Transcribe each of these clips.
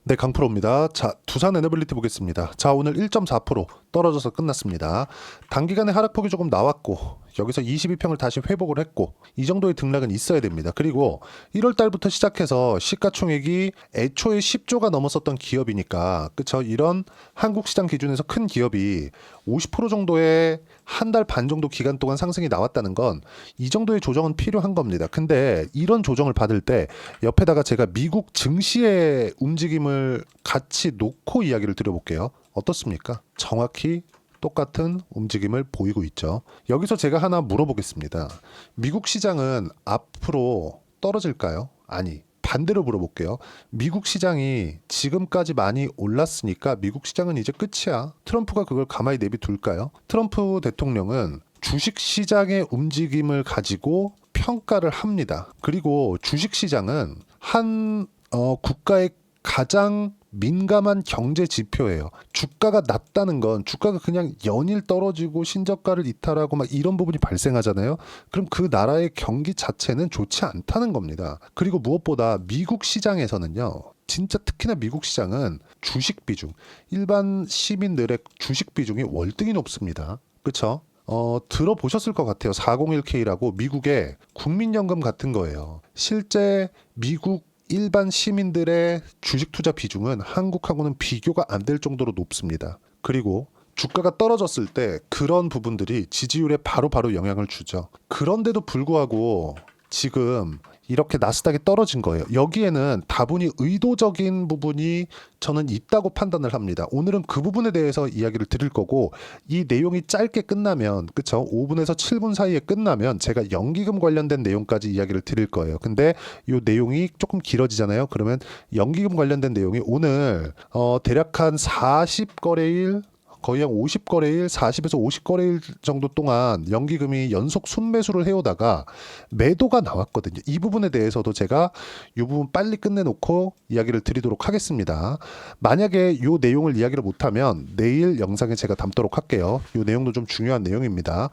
네, 강프로입니다. 자, 두산 에너빌리티 보겠습니다. 자, 오늘 1.4% 떨어져서 끝났습니다. 단기간에 하락폭이 조금 나왔고 여기서 22평을 다시 회복을 했고 이 정도의 등락은 있어야 됩니다. 그리고 1월 달부터 시작해서 시가총액이 애초에 10조가 넘었었던 기업이니까 그쵸? 이런 한국 시장 기준에서 큰 기업이 50% 정도의 한 달 반 정도 기간 동안 상승이 나왔다는 건 이 정도의 조정은 필요한 겁니다. 근데 이런 조정을 받을 때 옆에다가 제가 미국 증시의 움직임을 같이 놓고 이야기를 드려볼게요. 어떻습니까? 정확히 똑같은 움직임을 보이고 있죠. 여기서 제가 하나 물어보겠습니다. 미국 시장은 앞으로 떨어질까요? 아니, 반대로 물어볼게요. 미국 시장이 지금까지 많이 올랐으니까 미국 시장은 이제 끝이야. 트럼프가 그걸 가만히 내비둘까요? 트럼프 대통령은 주식 시장의 움직임을 가지고 평가를 합니다. 그리고 주식 시장은 한 국가의 가장 민감한 경제 지표예요. 주가가 낮다는 건 주가가 그냥 연일 떨어지고 신저가를 이탈하고 막 이런 부분이 발생하잖아요. 그럼 그 나라의 경기 자체는 좋지 않다는 겁니다. 그리고 무엇보다 미국 시장에서는요. 진짜 특히나 미국 시장은 주식 비중, 일반 시민들의 주식 비중이 월등히 높습니다. 그렇죠? 들어보셨을 것 같아요. 401k라고 미국의 국민연금 같은 거예요. 실제 미국 일반 시민들의 주식 투자 비중은 한국하고는 비교가 안 될 정도로 높습니다. 그리고 주가가 떨어졌을 때 그런 부분들이 지지율에 바로바로 영향을 주죠. 그런데도 불구하고 지금 이렇게 나스닥이 떨어진 거예요. 여기에는 다분히 의도적인 부분이 저는 있다고 판단을 합니다. 오늘은 그 부분에 대해서 이야기를 드릴 거고 이 내용이 짧게 끝나면 그쵸? 5분에서 7분 사이에 끝나면 제가 연기금 관련된 내용까지 이야기를 드릴 거예요. 근데 이 내용이 조금 길어지잖아요. 그러면 연기금 관련된 내용이 오늘 대략 한 40거래일 거의 한 50거래일, 40에서 50거래일 정도 동안 연기금이 연속 순매수를 해오다가 매도가 나왔거든요. 이 부분에 대해서도 제가 이 부분 빨리 끝내놓고 이야기를 드리도록 하겠습니다. 만약에 이 내용을 이야기를 못하면 내일 영상에 제가 담도록 할게요. 이 내용도 좀 중요한 내용입니다.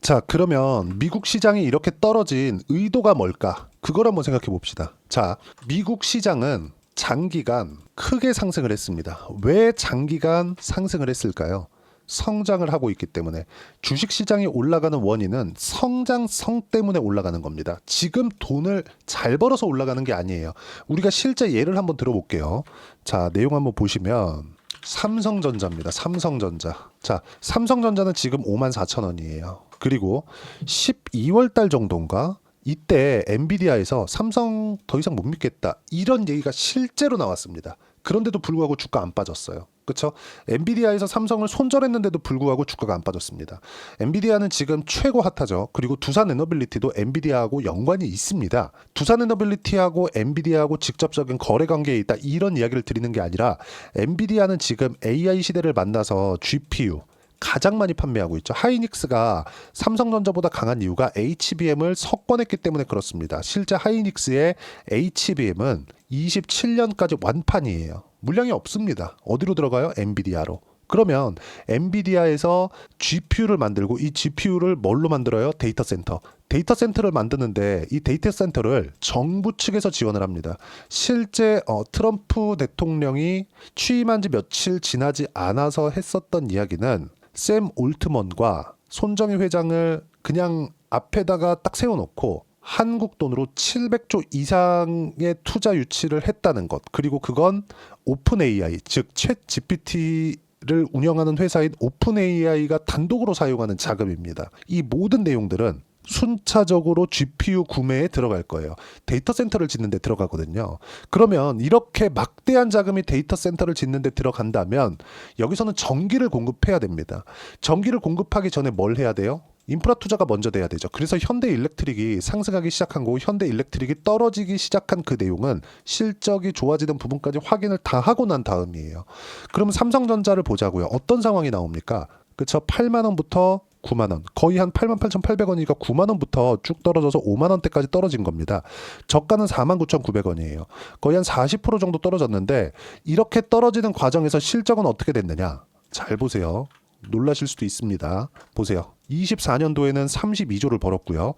자, 그러면 미국 시장이 이렇게 떨어진 의도가 뭘까? 그걸 한번 생각해 봅시다. 자, 미국 시장은 장기간 크게 상승을 했습니다. 왜 장기간 상승을 했을까요? 성장을 하고 있기 때문에. 주식시장이 올라가는 원인은 성장성 때문에 올라가는 겁니다. 지금 돈을 잘 벌어서 올라가는 게 아니에요. 우리가 실제 예를 한번 들어볼게요. 자, 내용 한번 보시면 삼성전자입니다. 삼성전자. 자, 삼성전자는 지금 54,000원이에요. 그리고 12월 달 정도인가? 이때 엔비디아에서 삼성 더 이상 못 믿겠다 이런 얘기가 실제로 나왔습니다. 그런데도 불구하고 주가 안 빠졌어요. 그렇죠? 엔비디아에서 삼성을 손절했는데도 불구하고 주가가 안 빠졌습니다. 엔비디아는 지금 최고 핫하죠. 그리고 두산 에너빌리티도 엔비디아하고 연관이 있습니다. 두산 에너빌리티하고 엔비디아하고 직접적인 거래 관계에 있다 이런 이야기를 드리는 게 아니라 엔비디아는 지금 AI 시대를 만나서 GPU 가장 많이 판매하고 있죠. 하이닉스가 삼성전자보다 강한 이유가 HBM을 석권했기 때문에 그렇습니다. 실제 하이닉스의 HBM은 27년까지 완판이에요. 물량이 없습니다. 어디로 들어가요? 엔비디아로. 그러면 엔비디아에서 GPU를 만들고 이 GPU를 뭘로 만들어요? 데이터 센터. 데이터 센터를 만드는데 이 데이터 센터를 정부 측에서 지원을 합니다. 실제 트럼프 대통령이 취임한 지 며칠 지나지 않아서 했었던 이야기는 샘 올트먼과 손정희 회장을 그냥 앞에다가 딱 세워놓고 한국 돈으로 700조 이상의 투자 유치를 했다는 것. 그리고 그건 오픈 AI, 즉 챗 GPT를 운영하는 회사인 오픈 AI가 단독으로 사용하는 자금입니다. 이 모든 내용들은 순차적으로 GPU 구매에 들어갈 거예요. 데이터 센터를 짓는 데 들어가거든요. 그러면 이렇게 막대한 자금이 데이터 센터를 짓는 데 들어간다면 여기서는 전기를 공급해야 됩니다. 전기를 공급하기 전에 뭘 해야 돼요? 인프라 투자가 먼저 돼야 되죠. 그래서 현대일렉트릭이 상승하기 시작한 거고 현대일렉트릭이 떨어지기 시작한 그 내용은 실적이 좋아지는 부분까지 확인을 다 하고 난 다음이에요. 그럼 삼성전자를 보자고요. 어떤 상황이 나옵니까? 그쵸? 8만 원부터 9만 원. 거의 한 88,800원이니까 9만 원부터 쭉 떨어져서 5만 원대까지 떨어진 겁니다. 저가는 49,900원이에요. 거의 한 40% 정도 떨어졌는데 이렇게 떨어지는 과정에서 실적은 어떻게 됐느냐? 잘 보세요. 놀라실 수도 있습니다. 보세요. 24년도에는 32조를 벌었고요.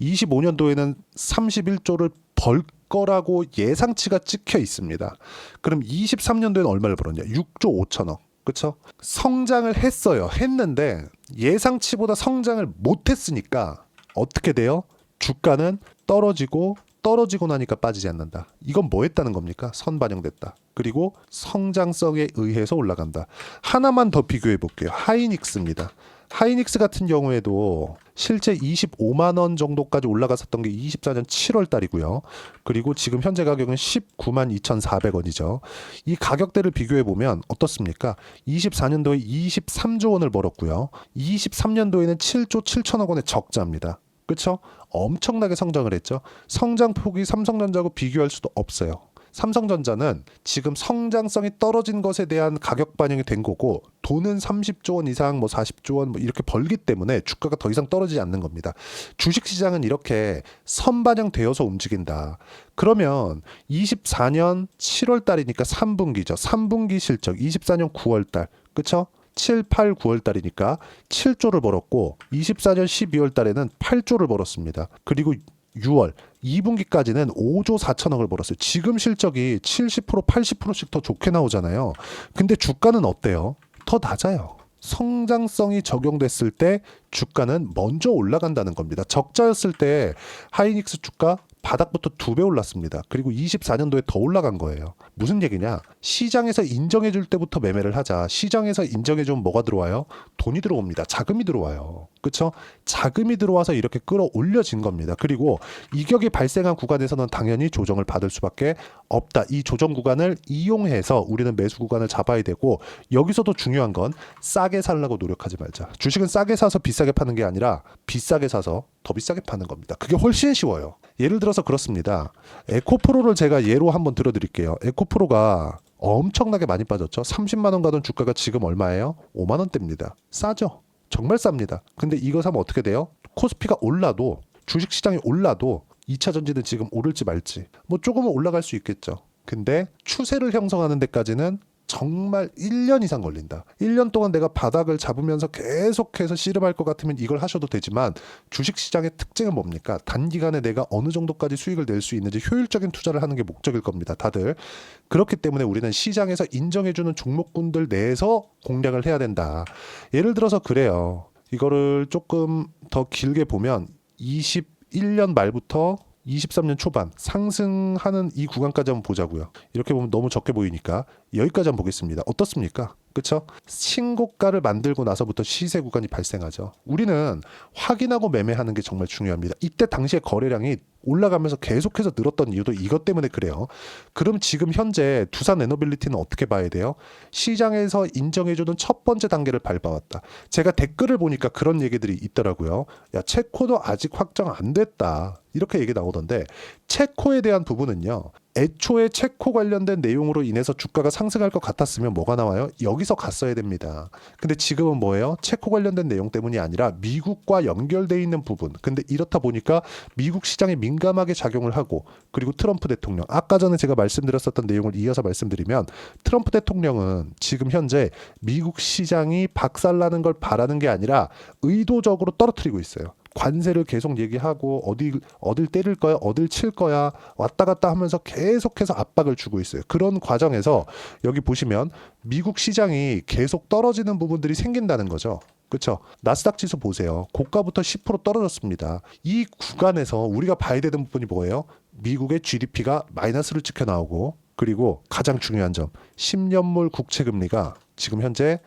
25년도에는 31조를 벌 거라고 예상치가 찍혀 있습니다. 그럼 23년도에는 얼마를 벌었냐? 6조 5천억. 그렇죠? 성장을 했는데 예상치보다 성장을 못했으니까 어떻게 돼요? 주가는 떨어지고 나니까 빠지지 않는다. 이건 뭐 했다는 겁니까? 선반영됐다. 그리고 성장성에 의해서 올라간다. 하나만 더 비교해 볼게요. 하이닉스입니다. 하이닉스 같은 경우에도 실제 25만 원 정도까지 올라갔었던 게 24년 7월 달이고요. 그리고 지금 현재 가격은 19만 2,400원이죠. 이 가격대를 비교해 보면 어떻습니까? 24년도에 23조 원을 벌었고요. 23년도에는 7조 7천억 원의 적자입니다. 그렇죠? 엄청나게 성장을 했죠. 성장폭이 삼성전자하고 비교할 수도 없어요. 삼성전자는 지금 성장성이 떨어진 것에 대한 가격 반영이 된 거고 돈은 30조 원 이상 40조 원 이렇게 벌기 때문에 주가가 더 이상 떨어지지 않는 겁니다. 주식시장은 이렇게 선반영되어서 움직인다. 그러면 24년 7월 달이니까 3분기죠. 3분기 실적 24년 9월 달. 그렇죠? 7, 8, 9월 달이니까 7조를 벌었고 24년 12월 달에는 8조를 벌었습니다. 그리고 6월 2분기까지는 5조 4천억을 벌었어요. 지금 실적이 70% 80%씩 더 좋게 나오잖아요. 근데 주가는 어때요? 더 낮아요. 성장성이 적용됐을 때 주가는 먼저 올라간다는 겁니다. 적자였을 때 하이닉스 주가 바닥부터 2배 올랐습니다. 그리고 24년도에 더 올라간 거예요. 무슨 얘기냐? 시장에서 인정해 줄 때부터 매매를 하자. 시장에서 인정해 주면 뭐가 들어와요? 돈이 들어옵니다. 자금이 들어와요. 그렇죠? 자금이 들어와서 이렇게 끌어올려진 겁니다. 그리고 이격이 발생한 구간에서는 당연히 조정을 받을 수밖에 없다. 이 조정 구간을 이용해서 우리는 매수 구간을 잡아야 되고 여기서도 중요한 건 싸게 살라고 노력하지 말자. 주식은 싸게 사서 비싸게 파는 게 아니라 비싸게 사서 더 비싸게 파는 겁니다. 그게 훨씬 쉬워요. 예를 들어서 그렇습니다. 에코프로를 제가 예로 한번 들어드릴게요. 에코프로가 엄청나게 많이 빠졌죠. 30만 원 가던 주가가 지금 얼마예요? 5만 원대입니다. 싸죠. 정말 쌉니다. 근데 이거 사면 어떻게 돼요? 코스피가 올라도 주식시장이 올라도 2차 전지는 지금 오를지 말지 조금은 올라갈 수 있겠죠. 근데 추세를 형성하는 데까지는 정말 1년 이상 걸린다. 1년 동안 내가 바닥을 잡으면서 계속해서 씨름할 것 같으면 이걸 하셔도 되지만 주식시장의 특징은 뭡니까? 단기간에 내가 어느 정도까지 수익을 낼 수 있는지 효율적인 투자를 하는 게 목적일 겁니다. 다들. 그렇기 때문에 우리는 시장에서 인정해주는 종목군들 내에서 공략을 해야 된다. 예를 들어서 그래요. 이거를 조금 더 길게 보면 21년 말부터 23년 초반 상승하는 이 구간까지 한번 보자고요. 이렇게 보면 너무 적게 보이니까 여기까지 한번 보겠습니다. 어떻습니까? 그렇죠? 신고가를 만들고 나서부터 시세 구간이 발생하죠. 우리는 확인하고 매매하는 게 정말 중요합니다. 이때 당시에 거래량이 올라가면서 계속해서 늘었던 이유도 이것 때문에 그래요. 그럼 지금 현재 두산 에너빌리티는 어떻게 봐야 돼요? 시장에서 인정해주는 첫 번째 단계를 밟아왔다. 제가 댓글을 보니까 그런 얘기들이 있더라고요. 야, 체코도 아직 확정 안 됐다. 이렇게 얘기 나오던데 체코에 대한 부분은요. 애초에 체코 관련된 내용으로 인해서 주가가 상승할 것 같았으면 뭐가 나와요? 여기서 갔어야 됩니다. 근데 지금은 뭐예요? 체코 관련된 내용 때문이 아니라 미국과 연결돼 있는 부분. 근데 이렇다 보니까 미국 시장에 민감하게 작용을 하고 그리고 트럼프 대통령. 아까 전에 제가 말씀드렸었던 내용을 이어서 말씀드리면 트럼프 대통령은 지금 현재 미국 시장이 박살나는 걸 바라는 게 아니라 의도적으로 떨어뜨리고 있어요. 관세를 계속 얘기하고 어딜 때릴 거야, 어딜 칠 거야 왔다 갔다 하면서 계속해서 압박을 주고 있어요. 그런 과정에서 여기 보시면 미국 시장이 계속 떨어지는 부분들이 생긴다는 거죠. 그렇죠? 나스닥 지수 보세요. 고가부터 10% 떨어졌습니다. 이 구간에서 우리가 봐야 되는 부분이 뭐예요? 미국의 GDP가 마이너스를 찍혀 나오고 그리고 가장 중요한 점 10년물 국채금리가 지금 현재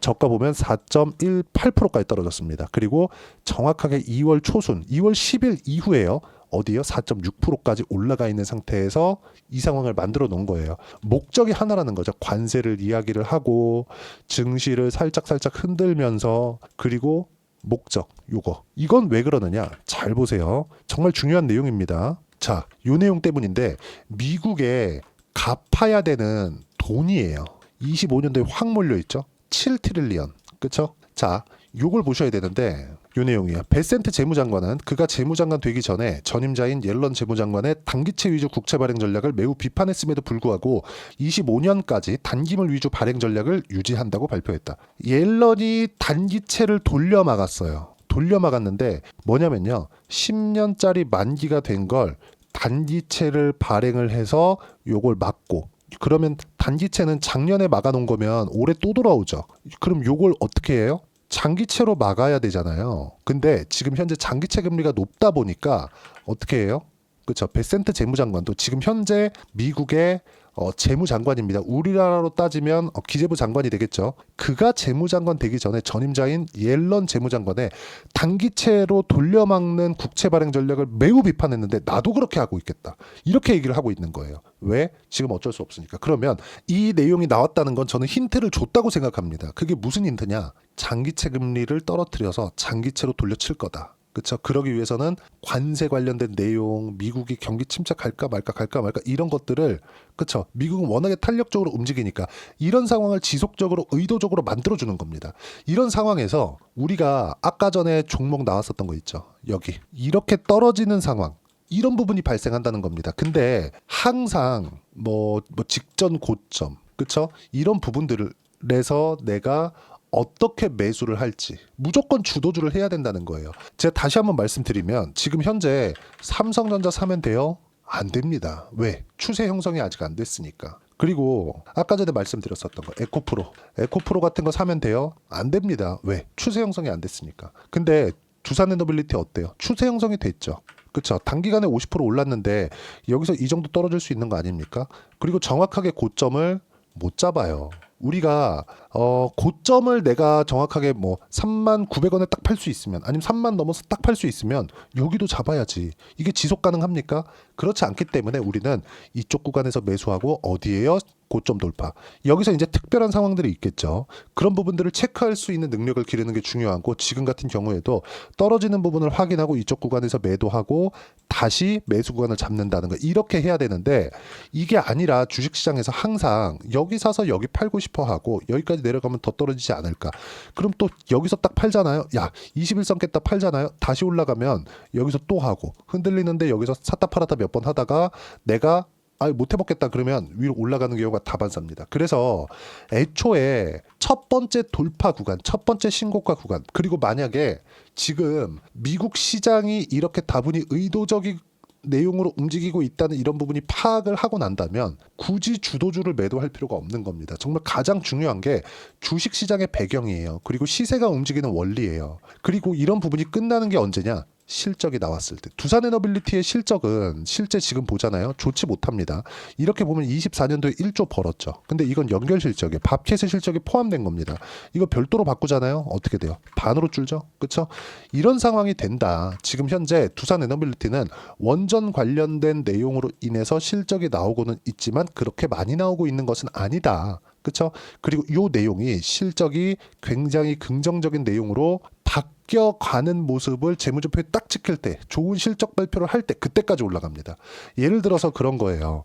저가 보면 4.18%까지 떨어졌습니다. 그리고 정확하게 2월 초순 2월 10일 이후에요. 어디요? 4.6%까지 올라가 있는 상태에서 이 상황을 만들어 놓은 거예요. 목적이 하나라는 거죠. 관세를 이야기를 하고 증시를 살짝 흔들면서 그리고 목적 요거. 이건 왜 그러느냐? 잘 보세요. 정말 중요한 내용입니다. 자, 요 내용 때문인데 미국에 갚아야 되는 돈이에요. 25년도에 확 몰려있죠. 7트릴리언. 그쵸? 자, 요걸 보셔야 되는데 요 내용이야. 베센트 재무장관은 그가 재무장관 되기 전에 전임자인 옐런 재무장관의 단기채 위주 국채 발행 전략을 매우 비판했음에도 불구하고 25년까지 단기물 위주 발행 전략을 유지한다고 발표했다. 옐런이 단기채를 돌려막았어요. 돌려막았는데 뭐냐면요. 10년짜리 만기가 된 걸 단기채를 발행을 해서 요걸 막고, 그러면 단기채는 작년에 막아놓은 거면 올해 또 돌아오죠. 그럼 요걸 어떻게 해요? 장기채로 막아야 되잖아요. 근데 지금 현재 장기채 금리가 높다 보니까 어떻게 해요? 그렇죠. 베센트 재무장관도 지금 현재 미국의 재무장관입니다. 우리나라로 따지면 기재부 장관이 되겠죠. 그가 재무장관 되기 전에 전임자인 옐런 재무장관의 단기채로 돌려막는 국채 발행 전략을 매우 비판했는데 나도 그렇게 하고 있겠다. 이렇게 얘기를 하고 있는 거예요. 왜? 지금 어쩔 수 없으니까. 그러면 이 내용이 나왔다는 건 저는 힌트를 줬다고 생각합니다. 그게 무슨 힌트냐? 장기채 금리를 떨어뜨려서 장기채로 돌려칠 거다. 그렇죠. 그러기 위해서는 관세 관련된 내용, 미국이 경기 침체갈까 말까 이런 것들을, 그렇죠. 미국은 워낙에 탄력적으로 움직이니까 이런 상황을 지속적으로 의도적으로 만들어주는 겁니다. 이런 상황에서 우리가 아까 전에 종목 나왔었던 거 있죠. 여기 이렇게 떨어지는 상황, 이런 부분이 발생한다는 겁니다. 근데 항상 뭐 직전 고점, 그렇죠. 이런 부분들에서 내가 어떻게 매수를 할지 무조건 주도주를 해야 된다는 거예요. 제가 다시 한번 말씀드리면 지금 현재 삼성전자 사면 돼요? 안 됩니다. 왜? 추세 형성이 아직 안 됐으니까. 그리고 아까 전에 말씀드렸었던 거 에코프로 같은 거 사면 돼요? 안 됩니다. 왜? 추세 형성이 안 됐으니까. 근데 두산에너빌리티 어때요? 추세 형성이 됐죠. 그렇죠. 단기간에 50% 올랐는데 여기서 이 정도 떨어질 수 있는 거 아닙니까? 그리고 정확하게 고점을 못 잡아요. 우리가 고점을 내가 정확하게 뭐 39,900원에 딱 팔 수 있으면, 아니면 3만 넘어서 딱 팔 수 있으면 여기도 잡아야지. 이게 지속 가능합니까? 그렇지 않기 때문에 우리는 이쪽 구간에서 매수하고, 어디에요? 고점 돌파. 여기서 이제 특별한 상황들이 있겠죠. 그런 부분들을 체크할 수 있는 능력을 기르는 게 중요하고, 지금 같은 경우에도 떨어지는 부분을 확인하고 이쪽 구간에서 매도하고 다시 매수 구간을 잡는다는 거, 이렇게 해야 되는데, 이게 아니라 주식시장에서 항상 여기 사서 여기 팔고 싶어 하고 여기까지 내려가면 더 떨어지지 않을까. 그럼 또 여기서 딱 팔잖아요. 야, 21선 깼다 팔잖아요. 다시 올라가면 여기서 또 하고, 흔들리는데 여기서 샀다 팔았다 몇 번 하다가 내가 못 해먹겠다 그러면 위로 올라가는 경우가 다반사입니다. 그래서 애초에 첫 번째 돌파 구간, 첫 번째 신고가 구간, 그리고 만약에 지금 미국 시장이 이렇게 다분히 의도적인 내용으로 움직이고 있다는 이런 부분이 파악을 하고 난다면 굳이 주도주를 매도할 필요가 없는 겁니다. 정말 가장 중요한 게 주식시장의 배경이에요. 그리고 시세가 움직이는 원리예요. 그리고 이런 부분이 끝나는 게 언제냐? 실적이 나왔을 때. 두산에너빌리티의 실적은 실제 지금 보잖아요. 좋지 못합니다. 이렇게 보면 24년도에 1조 벌었죠. 근데 이건 연결 실적이에요. 밥캣의 실적이 포함된 겁니다. 이거 별도로 바꾸잖아요. 어떻게 돼요? 반으로 줄죠. 그렇죠? 이런 상황이 된다. 지금 현재 두산에너빌리티는 원전 관련된 내용으로 인해서 실적이 나오고는 있지만 그렇게 많이 나오고 있는 것은 아니다. 그렇죠? 그리고 이 내용이 실적이 굉장히 긍정적인 내용으로 바뀌어가는 모습을 재무제표에 딱 찍힐 때, 좋은 실적 발표를 할 때, 그때까지 올라갑니다. 예를 들어서 그런 거예요.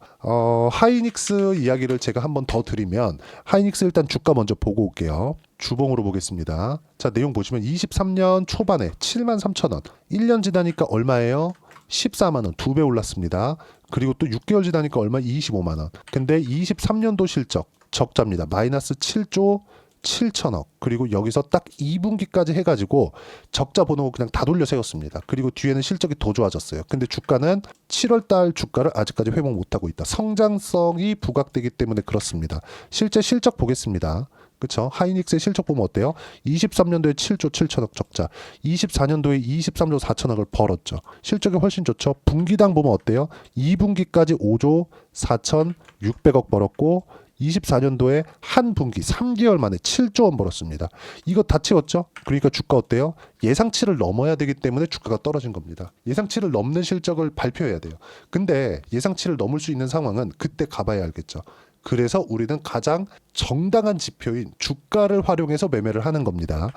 하이닉스 이야기를 제가 한번 더 드리면, 하이닉스 일단 주가 먼저 보고 올게요. 주봉으로 보겠습니다. 자, 내용 보시면 23년 초반에 73,000원, 1년 지나니까 얼마예요? 14만원, 2배 올랐습니다. 그리고 또 6개월 지나니까 얼마? 25만원. 근데 23년도 실적 적자입니다. 마이너스 7조 7천억. 그리고 여기서 딱 2분기까지 해가지고 적자 번호 그냥 다 돌려 세웠습니다. 그리고 뒤에는 실적이 더 좋아졌어요. 근데 주가는 7월달 주가를 아직까지 회복 못하고 있다. 성장성이 부각되기 때문에 그렇습니다. 실제 실적 보겠습니다. 그렇죠? 하이닉스의 실적 보면 어때요? 23년도에 7조 7천억 적자, 24년도에 23조 4천억을 벌었죠. 실적이 훨씬 좋죠. 분기당 보면 어때요? 2분기까지 5조 4,600억 벌었고 24년도에 한 분기 3개월 만에 7조 원 벌었습니다. 이거 다 채웠죠? 그러니까 주가 어때요? 예상치를 넘어야 되기 때문에 주가가 떨어진 겁니다. 예상치를 넘는 실적을 발표해야 돼요. 근데 예상치를 넘을 수 있는 상황은 그때 가봐야 알겠죠. 그래서 우리는 가장 정당한 지표인 주가를 활용해서 매매를 하는 겁니다.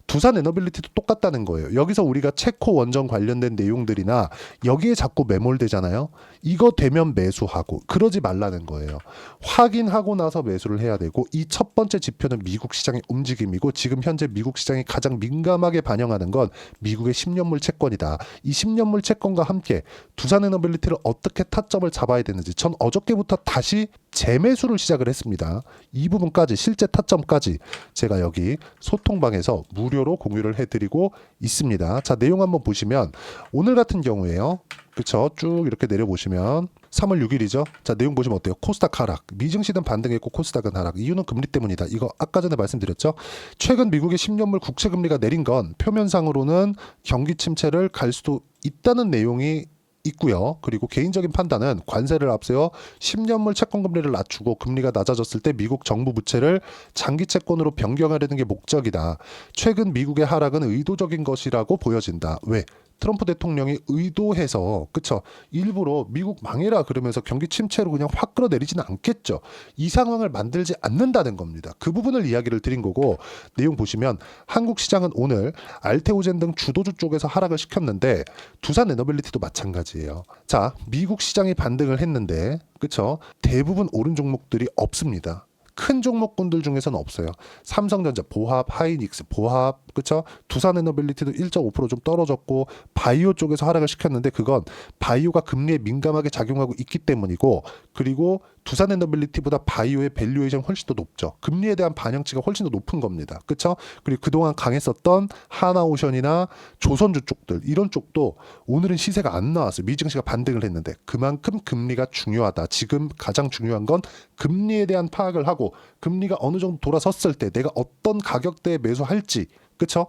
두산에너빌리티도 똑같다는 거예요. 여기서 우리가 체코 원전 관련된 내용들이나 여기에 자꾸 매몰되잖아요. 이거 되면 매수하고, 그러지 말라는 거예요. 확인하고 나서 매수를 해야 되고, 이 첫 번째 지표는 미국 시장의 움직임이고, 지금 현재 미국 시장이 가장 민감하게 반영하는 건 미국의 10년물 채권이다. 이 10년물 채권과 함께 두산에너빌리티를 어떻게 타점을 잡아야 되는지 전 어저께부터 다시 재매수를 시작을 했습니다. 이 부분까지, 실제 타점까지 제가 여기 소통방에서 무료로 공유를 해드리고 있습니다. 자, 내용 한번 보시면 오늘 같은 경우에요. 그쵸? 쭉 이렇게 내려보시면 3월 6일이죠. 자, 내용 보시면 어때요? 코스닥 하락. 미증시는 반등했고 코스닥은 하락. 이유는 금리 때문이다. 이거 아까 전에 말씀드렸죠. 최근 미국의 10년물 국채 금리가 내린 건 표면상으로는 경기 침체를 갈 수도 있다는 내용이 있고요. 그리고 개인적인 판단은 관세를 앞세워 10년물 채권 금리를 낮추고 금리가 낮아졌을 때 미국 정부 부채를 장기 채권으로 변경하려는 게 목적이다. 최근 미국의 하락은 의도적인 것이라고 보여진다. 왜? 트럼프 대통령이 의도해서 그쵸 일부러 미국 망해라 그러면서 경기 침체로 그냥 확 끌어내리지는 않겠죠. 이 상황을 만들지 않는다는 겁니다. 그 부분을 이야기를 드린 거고 내용 보시면 한국 시장은 오늘 알테오젠 등 주도주 쪽에서 하락을 시켰는데 두산 에너빌리티도 마찬가지예요. 자, 미국 시장이 반등을 했는데 그쵸 대부분 오른 종목들이 없습니다. 큰 종목군들 중에서는 없어요. 삼성전자, 보합, 하이닉스, 보합, 그쵸? 두산에너빌리티도 1.5%좀 떨어졌고 바이오 쪽에서 하락을 시켰는데 그건 바이오가 금리에 민감하게 작용하고 있기 때문이고 그리고 두산에너빌리티보다 바이오의 밸류에이션 훨씬 더 높죠. 금리에 대한 반영치가 훨씬 더 높은 겁니다. 그쵸? 그리고 그동안 강했었던 하나오션이나 조선주 쪽들 이런 쪽도 오늘은 시세가 안 나왔어요. 미증시가 반등을 했는데 그만큼 금리가 중요하다. 지금 가장 중요한 건 금리에 대한 파악을 하고 금리가 어느 정도 돌아섰을 때 내가 어떤 가격대에 매수할지 그쵸?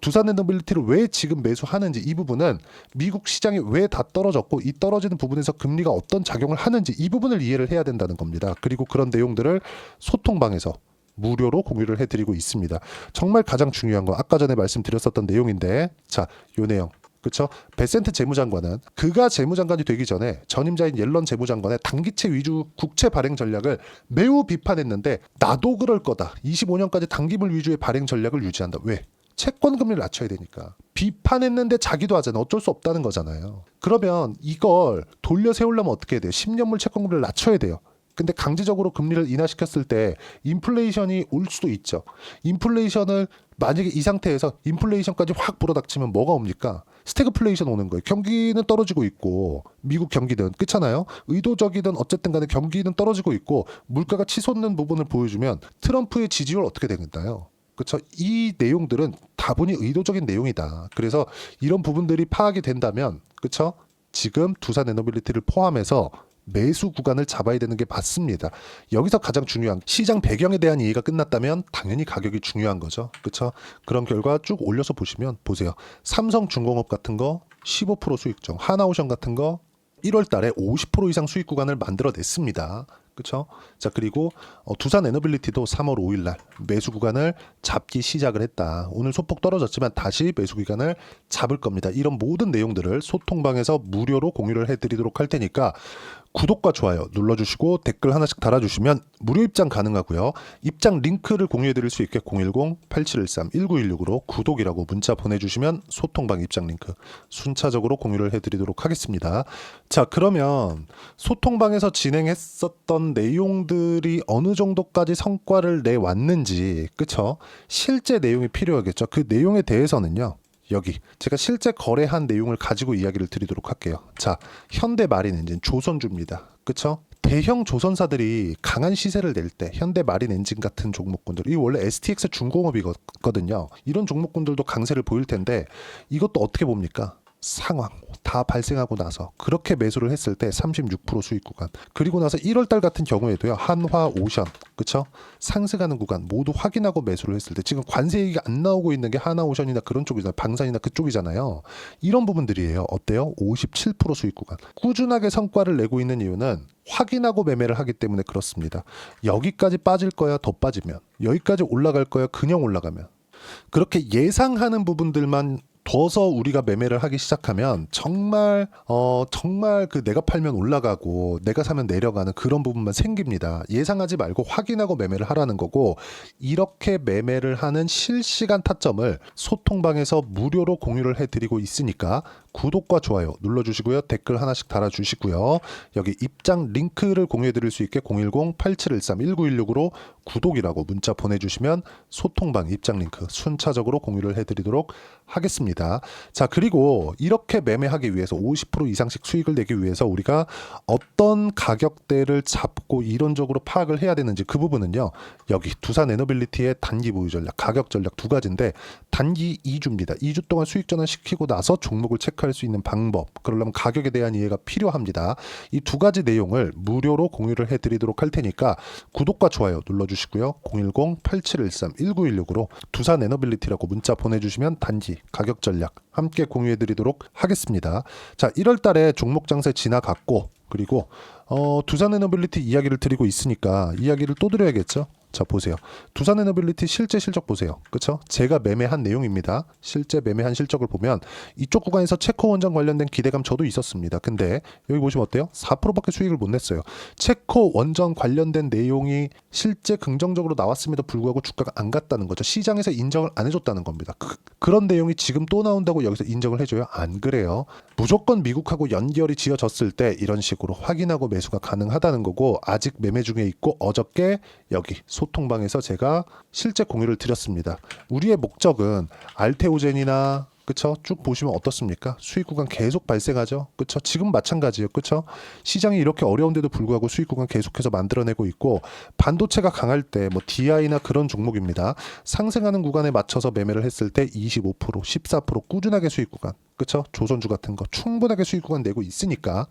두산에너빌리티를 왜 지금 매수하는지 이 부분은 미국 시장이 왜 다 떨어졌고 이 떨어지는 부분에서 금리가 어떤 작용을 하는지 이 부분을 이해를 해야 된다는 겁니다. 그리고 그런 내용들을 소통방에서 무료로 공유를 해드리고 있습니다. 정말 가장 중요한 거 아까 전에 말씀드렸었던 내용인데 자, 요 내용 그렇죠? 베센트 재무장관은 그가 재무장관이 되기 전에 전임자인 옐런 재무장관의 단기채 위주 국채 발행 전략을 매우 비판했는데 나도 그럴 거다. 25년까지 단기물 위주의 발행 전략을 유지한다. 왜? 채권 금리를 낮춰야 되니까. 비판했는데 자기도 하잖아. 어쩔 수 없다는 거잖아요. 그러면 이걸 돌려 세우려면 어떻게 해야 돼요? 10년물 채권 금리를 낮춰야 돼요. 근데 강제적으로 금리를 인하시켰을 때 인플레이션이 올 수도 있죠. 인플레이션을 만약에 이 상태에서 인플레이션까지 확 불어닥치면 뭐가 옵니까? 스태그플레이션 오는 거예요. 경기는 떨어지고 있고 미국 경기는 그렇잖아요. 의도적이든 어쨌든 간에 경기는 떨어지고 있고 물가가 치솟는 부분을 보여주면 트럼프의 지지율 어떻게 되겠나요? 그렇죠. 이 내용들은 다분히 의도적인 내용이다. 그래서 이런 부분들이 파악이 된다면 그렇죠. 지금 두산에너빌리티를 포함해서 매수 구간을 잡아야 되는 게 맞습니다. 여기서 가장 중요한 시장 배경에 대한 이해가 끝났다면 당연히 가격이 중요한 거죠. 그렇죠? 그런 결과 쭉 올려서 보시면 보세요. 삼성중공업 같은 거 15% 수익정, 하나오션 같은 거 1월 달에 50% 이상 수익 구간을 만들어냈습니다. 그렇죠? 자, 그리고 두산에너빌리티도 3월 5일 날 매수 구간을 잡기 시작을 했다. 오늘 소폭 떨어졌지만 다시 매수 구간을 잡을 겁니다. 이런 모든 내용들을 소통방에서 무료로 공유를 해드리도록 할 테니까 구독과 좋아요 눌러주시고 댓글 하나씩 달아주시면 무료 입장 가능하고요. 입장 링크를 공유해드릴 수 있게 010-8713-1916으로 구독이라고 문자 보내주시면 소통방 입장 링크 순차적으로 공유를 해드리도록 하겠습니다. 자, 그러면 소통방에서 진행했었던 내용들이 어느 정도까지 성과를 내왔는지 그쵸? 실제 내용이 필요하겠죠. 그 내용에 대해서는요. 여기 제가 실제 거래한 내용을 가지고 이야기를 드리도록 할게요. 자, 현대마린엔진 조선주입니다. 그쵸? 대형 조선사들이 강한 시세를 낼 때 현대마린엔진 같은 종목군들 이 원래 STX 중공업이거든요. 이런 종목군들도 강세를 보일 텐데 이것도 어떻게 봅니까? 상황 다 발생하고 나서 그렇게 매수를 했을 때 36% 수익 구간 그리고 나서 1월달 같은 경우에도요 한화오션 그쵸 상승하는 구간 모두 확인하고 매수를 했을 때 지금 관세 얘기가 안 나오고 있는 게 하나오션이나 그런 쪽이잖아요. 방산이나 그쪽이잖아요. 이런 부분들이에요. 어때요? 57% 수익 구간 꾸준하게 성과를 내고 있는 이유는 확인하고 매매를 하기 때문에 그렇습니다. 여기까지 빠질 거야 더 빠지면 여기까지 올라갈 거야 그냥 올라가면 그렇게 예상하는 부분들만 둬서 우리가 매매를 하기 시작하면 정말 그 내가 팔면 올라가고 내가 사면 내려가는 그런 부분만 생깁니다. 예상하지 말고 확인하고 매매를 하라는 거고 이렇게 매매를 하는 실시간 타점을 소통방에서 무료로 공유를 해드리고 있으니까 구독과 좋아요 눌러주시고요. 댓글 하나씩 달아주시고요. 여기 입장 링크를 공유해드릴 수 있게 010-8713-1916으로 구독이라고 문자 보내주시면 소통방 입장 링크 순차적으로 공유를 해드리도록 하겠습니다. 자, 그리고 이렇게 매매하기 위해서 50% 이상씩 수익을 내기 위해서 우리가 어떤 가격대를 잡고 이론적으로 파악을 해야 되는지 그 부분은요. 여기 두산에너빌리티의 단기 보유 전략, 가격 전략 두 가지인데 단기 2주입니다. 2주 동안 수익 전환 시키고 나서 종목을 체크할 수익할 수 있는 방법, 그러려면 가격에 대한 이해가 필요합니다. 이 두 가지 내용을 무료로 공유를 해드리도록 할 테니까 구독과 좋아요 눌러주시고요. 010-8713-1916으로 두산 에너빌리티라고 문자 보내주시면 단지 가격 전략 함께 공유해드리도록 하겠습니다. 자, 1월 달에 종목 장세 지나갔고, 그리고 두산 에너빌리티 이야기를 드리고 있으니까 이야기를 또 드려야겠죠. 자, 보세요. 두산 에너빌리티 실제 실적 보세요. 그쵸? 제가 매매한 내용입니다. 실제 매매한 실적을 보면 이쪽 구간에서 체코 원전 관련된 기대감 저도 있었습니다. 근데 여기 보시면 어때요? 4%밖에 수익을 못 냈어요. 체코 원전 관련된 내용이 실제 긍정적으로 나왔음에도 불구하고 주가가 안 갔다는 거죠. 시장에서 인정을 안 해줬다는 겁니다. 그런 내용이 지금 또 나온다고 여기서 인정을 해줘요? 안 그래요. 무조건 미국하고 연결이 지어졌을 때 이런 식으로 확인하고 매수가 가능하다는 거고, 아직 매매 중에 있고, 어저께 여기 소통방에서 제가 실제 공유를 드렸습니다. 우리의 목적은 알테오젠이나, 그쵸? 쭉 보시면 어떻습니까? 수익 구간 계속 발생하죠. 그쵸? 지금 마찬가지예요. 그쵸? 시장이 이렇게 어려운데도 불구하고 수익 구간 계속해서 만들어내고 있고, 반도체가 강할 때 뭐 DI나 그런 종목입니다. 상승하는 구간에 맞춰서 매매를 했을 때 25%, 14% 꾸준하게 수익 구간, 그쵸? 조선주 같은 거 충분하게 수익 구간 내고 있으니까,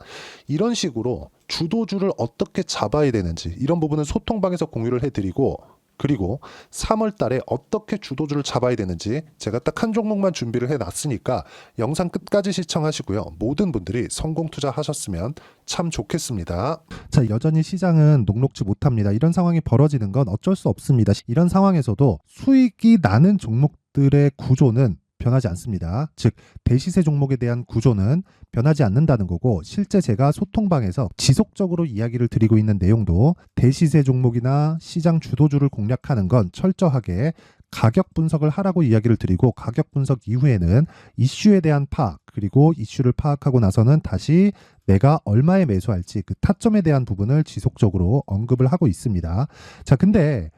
이런 식으로 주도주를 어떻게 잡아야 되는지 이런 부분은 소통방에서 공유를 해드리고, 그리고 3월 달에 어떻게 주도주를 잡아야 되는지 제가 딱 한 종목만 준비를 해놨으니까 영상 끝까지 시청하시고요. 모든 분들이 성공 투자하셨으면 참 좋겠습니다. 자, 여전히 시장은 녹록지 못합니다. 이런 상황이 벌어지는 건 어쩔 수 없습니다. 이런 상황에서도 수익이 나는 종목들의 구조는 변하지 않습니다. 즉, 대시세 종목에 대한 구조는 변하지 않는다는 거고, 실제 제가 소통방에서 지속적으로 이야기를 드리고 있는 내용도 대시세 종목이나 시장 주도주를 공략하는 건 철저하게 가격 분석을 하라고 이야기를 드리고, 가격 분석 이후에는 이슈에 대한 파악, 그리고 이슈를 파악하고 나서는 다시 내가 얼마에 매수할지 그 타점에 대한 부분을 지속적으로 언급을 하고 있습니다. 자, 근데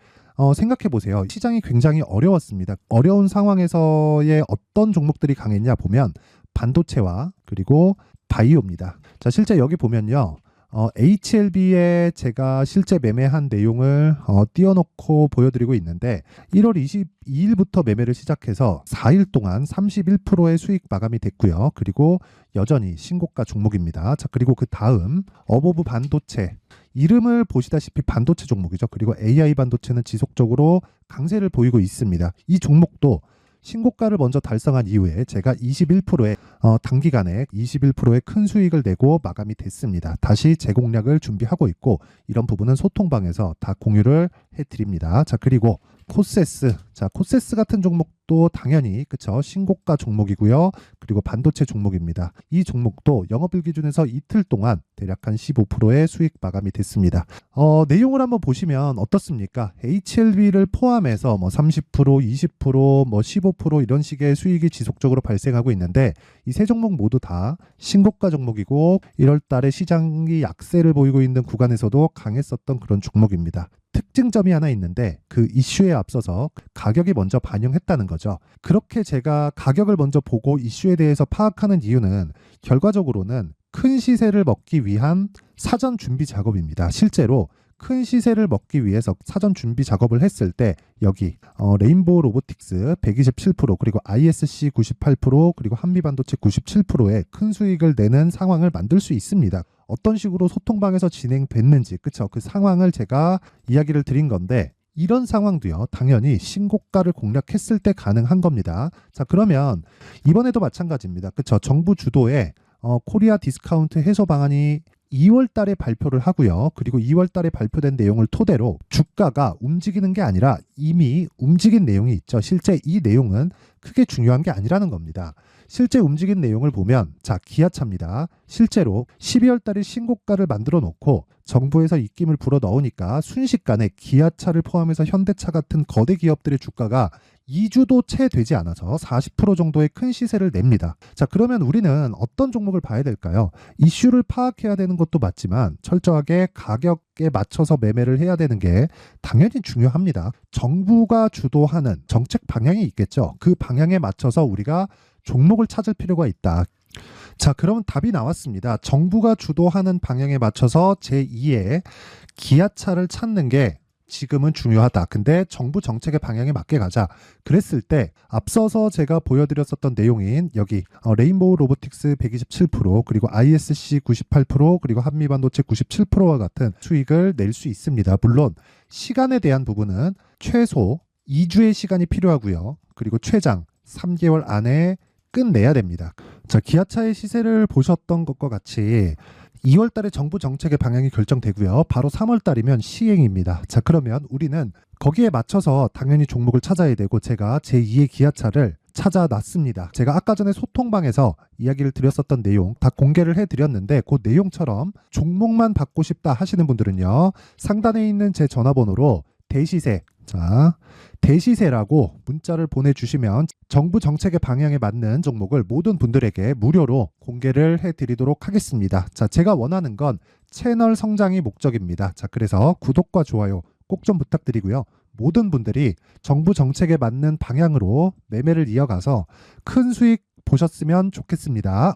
생각해 보세요. 시장이 굉장히 어려웠습니다. 어려운 상황에서의 어떤 종목들이 강했냐 보면 반도체와 그리고 바이오입니다. 자, 실제 여기 보면요. HLB에 제가 실제 매매한 내용을 띄워놓고 보여드리고 있는데, 1월 22일부터 매매를 시작해서 4일 동안 31%의 수익 마감이 됐고요. 그리고 여전히 신고가 종목입니다. 자, 그리고 그 다음 어보브 반도체, 이름을 보시다시피 반도체 종목이죠. 그리고 AI 반도체는 지속적으로 강세를 보이고 있습니다. 이 종목도 신고가를 먼저 달성한 이후에 제가 21%의 단기간에 21%의 큰 수익을 내고 마감이 됐습니다. 다시 재공략을 준비하고 있고, 이런 부분은 소통방에서 다 공유를 해드립니다. 자, 그리고 코세스. 자, 코세스 같은 종목도 당연히 그쵸, 신고가 종목이고요. 그리고 반도체 종목입니다. 이 종목도 영업일 기준에서 이틀 동안 대략 한 15%의 수익 마감이 됐습니다. 내용을 한번 보시면 어떻습니까? HLB를 포함해서 뭐 30%, 20%, 뭐 15% 이런 식의 수익이 지속적으로 발생하고 있는데, 이 세 종목 모두 다 신고가 종목이고, 1월 달에 시장이 약세를 보이고 있는 구간에서도 강했었던 그런 종목입니다. 특징점이 하나 있는데, 그 이슈에 앞서서 가격이 먼저 반영했다는 거죠. 그렇게 제가 가격을 먼저 보고 이슈에 대해서 파악하는 이유는 결과적으로는 큰 시세를 먹기 위한 사전 준비 작업입니다. 실제로 큰 시세를 먹기 위해서 사전 준비 작업을 했을 때 여기 레인보우 로보틱스 127%, 그리고 ISC 98%, 그리고 한미반도체 97%의 큰 수익을 내는 상황을 만들 수 있습니다. 어떤 식으로 소통방에서 진행됐는지, 그쵸? 그 상황을 제가 이야기를 드린 건데, 이런 상황도요, 당연히 신고가를 공략했을 때 가능한 겁니다. 자, 그러면 이번에도 마찬가지입니다. 그쵸? 정부 주도의 코리아 디스카운트 해소 방안이 2월 달에 발표를 하고요. 그리고 2월 달에 발표된 내용을 토대로 주가가 움직이는 게 아니라 이미 움직인 내용이 있죠. 실제 이 내용은 크게 중요한 게 아니라는 겁니다. 실제 움직인 내용을 보면, 자, 기아차입니다. 실제로 12월 달에 신고가를 만들어 놓고 정부에서 입김을 불어 넣으니까 순식간에 기아차를 포함해서 현대차 같은 거대 기업들의 주가가 2주도 채 되지 않아서 40% 정도의 큰 시세를 냅니다. 자, 그러면 우리는 어떤 종목을 봐야 될까요? 이슈를 파악해야 되는 것도 맞지만 철저하게 가격에 맞춰서 매매를 해야 되는 게 당연히 중요합니다. 정부가 주도하는 정책 방향이 있겠죠. 그 방향에 맞춰서 우리가 종목을 찾을 필요가 있다. 자, 그러면 답이 나왔습니다. 정부가 주도하는 방향에 맞춰서 제2의 기아차를 찾는 게 지금은 중요하다. 근데 정부 정책의 방향에 맞게 가자. 그랬을 때 앞서서 제가 보여드렸었던 내용인 여기 레인보우 로보틱스 127% 그리고 ISC 98% 그리고 한미반도체 97%와 같은 수익을 낼 수 있습니다. 물론 시간에 대한 부분은 최소 2주의 시간이 필요하고요. 그리고 최장 3개월 안에 끝내야 됩니다. 자, 기아차의 시세를 보셨던 것과 같이 2월 달에 정부 정책의 방향이 결정되고요. 바로 3월 달이면 시행입니다. 자, 그러면 우리는 거기에 맞춰서 당연히 종목을 찾아야 되고 제가 제2의 기아차를 찾아놨습니다. 제가 아까 전에 소통방에서 이야기를 드렸었던 내용 다 공개를 해드렸는데 그 내용처럼 종목만 받고 싶다 하시는 분들은요. 상단에 있는 제 전화번호로 대시세, 자, 대시세라고 문자를 보내주시면 정부 정책의 방향에 맞는 종목을 모든 분들에게 무료로 공개를 해드리도록 하겠습니다. 자, 제가 원하는 건 채널 성장이 목적입니다. 자, 그래서 구독과 좋아요 꼭 좀 부탁드리고요. 모든 분들이 정부 정책에 맞는 방향으로 매매를 이어가서 큰 수익 보셨으면 좋겠습니다.